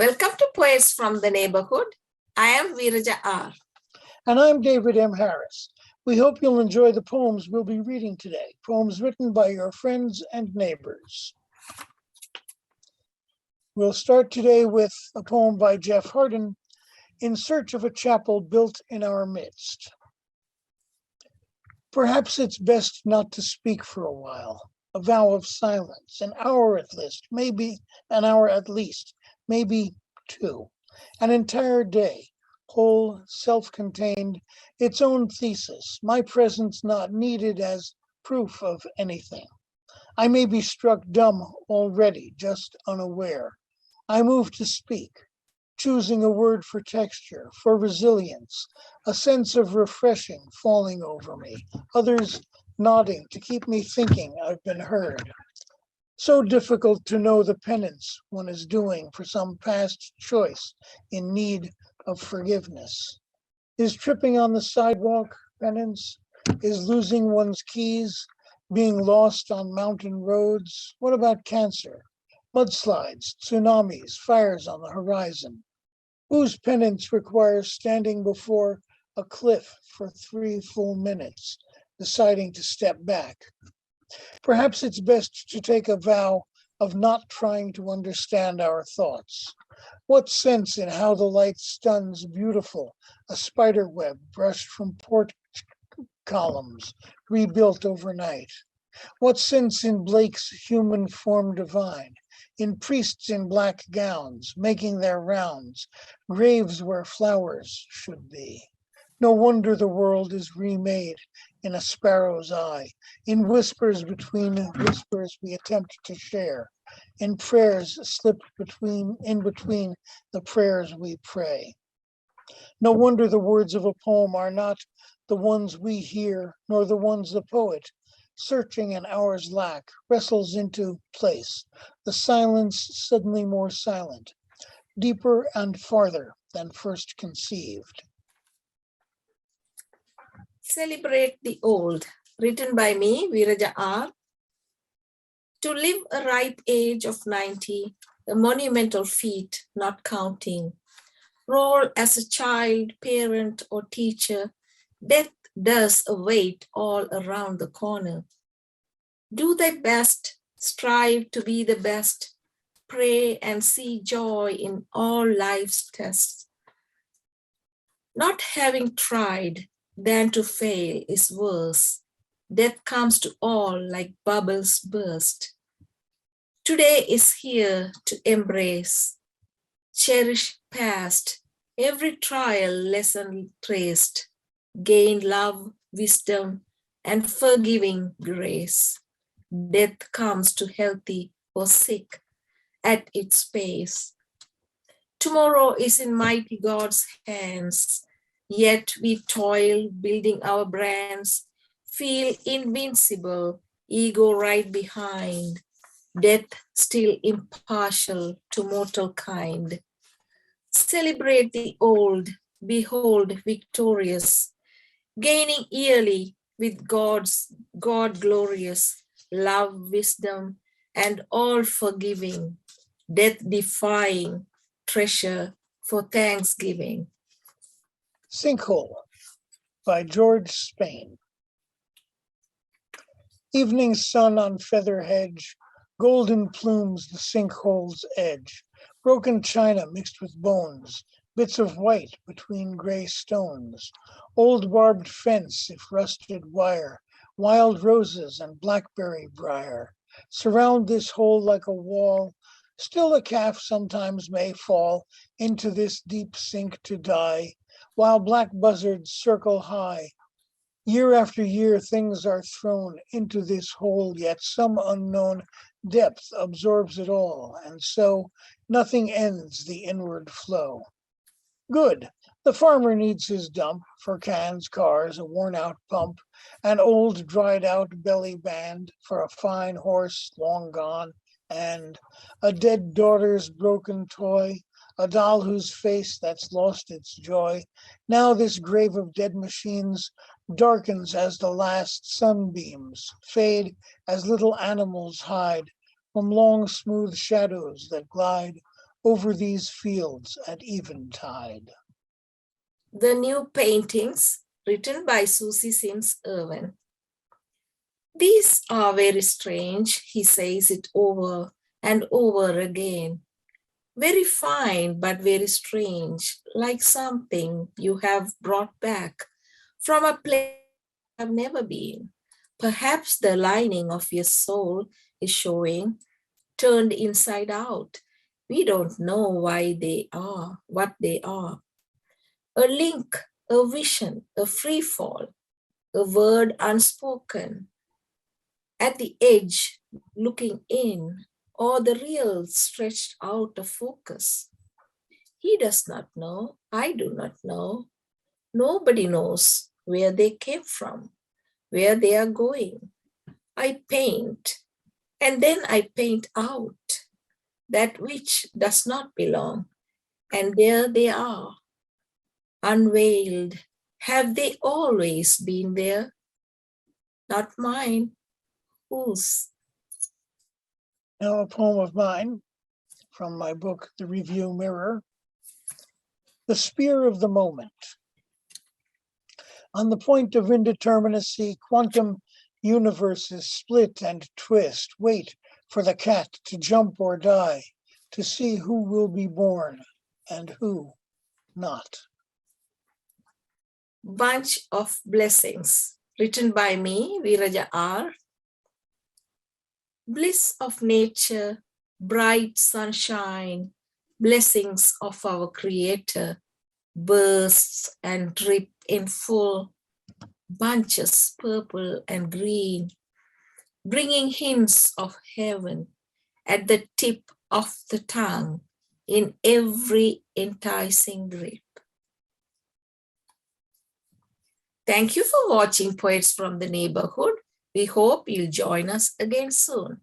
Welcome to Poets from the Neighborhood. I am VeerajaR. And I'm David M. Harris. We hope you'll enjoy the poems we'll be reading today, poems written by your friends and neighbors. We'll start today with a poem by Jeff Hardin, In Search of a Chapel Built in Our Midst. Perhaps it's best not to speak for a while, a vow of silence, an hour at least, maybe an hour at least, maybe two, an entire day, whole, self-contained, its own thesis, my presence not needed as proof of anything. I may be struck dumb already, just unaware. I move to speak, choosing a word for texture, for resilience, a sense of refreshing falling over me, others nodding to keep me thinking I've been heard. So difficult to know the penance one is doing for some past choice in need of forgiveness. Is tripping on the sidewalk penance? Is losing one's keys, being lost on mountain roads? What about cancer, mudslides, tsunamis, fires on the horizon? Whose penance requires standing before a cliff for 3 full minutes, deciding to step back? Perhaps it's best to take a vow of not trying to understand our thoughts. What sense in how the light stuns beautiful, a spider web brushed from porch columns, rebuilt overnight? What sense in Blake's human form divine, in priests in black gowns making their rounds, graves where flowers should be? No wonder the world is remade in a sparrow's eye, in whispers between whispers we attempt to share, in prayers slipped in between the prayers we pray. No wonder the words of a poem are not the ones we hear, nor the ones the poet, searching an hour's lack, wrestles into place, the silence suddenly more silent, deeper and farther than first conceived. Celebrate the Old, written by me, VeerajaR. To live a ripe age of 90, a monumental feat not counting. Role as a child, parent, or teacher, death does await all around the corner. Do thy best, strive to be the best, pray and see joy in all life's tests. Not having tried, than to fail is worse. Death comes to all like bubbles burst. Today is here to embrace, cherish past, every trial lesson traced, gain love, wisdom, and forgiving grace. Death comes to healthy or sick at its pace. Tomorrow is in mighty God's hands, yet we toil building our brands, feel invincible, ego right behind, death still impartial to mortal kind. Celebrate the old, behold victorious, gaining yearly with God glorious, love, wisdom, and all forgiving, death defying, treasure for thanksgiving. Sinkhole by George Spain. Evening sun on feather hedge, golden plumes the sinkhole's edge, broken china mixed with bones, bits of white between gray stones, old barbed fence if rusted wire, wild roses and blackberry briar, surround this hole like a wall. Still a calf sometimes may fall into this deep sink to die, while black buzzards circle high. Year after year, things are thrown into this hole, yet some unknown depth absorbs it all, and so nothing ends the inward flow. Good. The farmer needs his dump for cans, cars, a worn-out pump, an old dried-out belly band for a fine horse long gone, and a dead daughter's broken toy, a doll whose face that's lost its joy. Now this grave of dead machines darkens as the last sunbeams fade, as little animals hide from long smooth shadows that glide over these fields at eventide. The new paintings written by Susie Irvin. These are very strange, he says it over and over again. Very fine, but very strange, like something you have brought back from a place you have never been. Perhaps the lining of your soul is showing, turned inside out. We don't know why they are, what they are. A link, a vision, a free fall, a word unspoken, at the edge, looking in, or the real stretched out of focus. He does not know, I do not know. Nobody knows where they came from, where they are going. I paint, and then I paint out that which does not belong, and there they are, unveiled. Have they always been there? Not mine. Whose? Now a poem of mine from my book, The Review Mirror. The Spear of the Moment. On the point of indeterminacy, quantum universes split and twist. Wait for the cat to jump or die, to see who will be born and who not. Bunch of Blessings, written by me, VeerajaR. Bliss of nature, bright sunshine, blessings of our Creator, bursts and drip in full, bunches purple and green, bringing hints of heaven at the tip of the tongue in every enticing grip. Thank you for watching Poets from the Neighborhood. We hope you'll join us again soon.